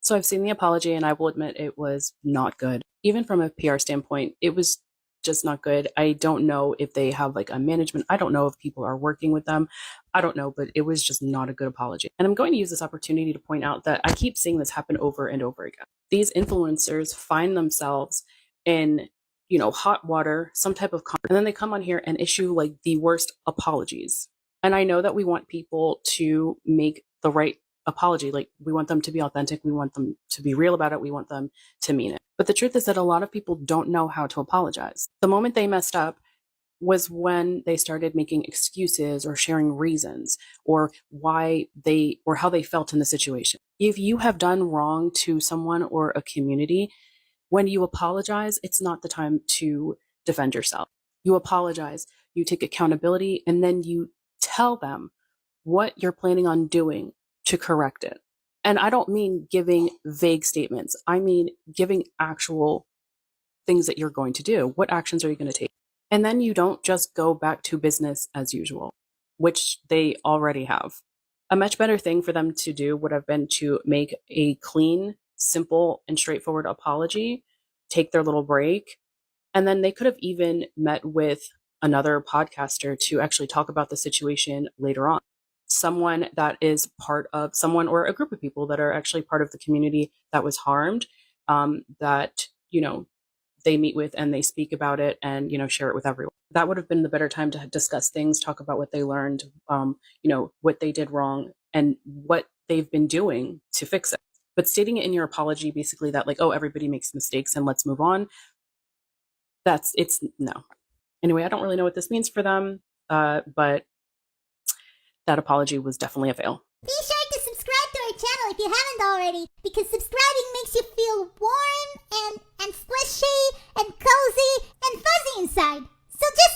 So I've seen the apology and I will admit it was not good. Even from a PR standpoint, it was just not good. I don't know if they have like a management. I don't know if people are working with them. I don't know, but it was just not a good apology. And I'm going to use this opportunity to point out that I keep seeing this happen over and over again. These influencers find themselves in, hot water, some type of and then they come on here and issue like the worst apologies. And I know that we want people to make the right apology. Like, we want them to be authentic. We want them to be real about it. We want them to mean it. But the truth is that a lot of people don't know how to apologize. The moment they messed up was when they started making excuses or sharing reasons or why they or how they felt in the situation. If you have done wrong to someone or a community, when you apologize, it's not the time to defend yourself. You apologize, you take accountability, and then you tell them what you're planning on doing to correct it. And I don't mean giving vague statements. I mean giving actual things that you're going to do. What actions are you going to take? And then you don't just go back to business as usual, which they already have. A much better thing for them to do would have been to make a clean, simple, and straightforward apology, take their little break, and then they could have even met with another podcaster to actually talk about the situation later on. Someone that is part of someone or a group of people that are actually part of the community that was harmed, that, they meet with and they speak about it and, share it with everyone. That would have been the better time to discuss things, talk about what they learned, what they did wrong and what they've been doing to fix it. But stating it in your apology, basically that like, oh, everybody makes mistakes and let's move on. It's no. Anyway, I don't really know what this means for them, but that apology was definitely a fail. Be sure to subscribe to our channel if you haven't already, because subscribing makes you feel warm and squishy and cozy and fuzzy inside. So just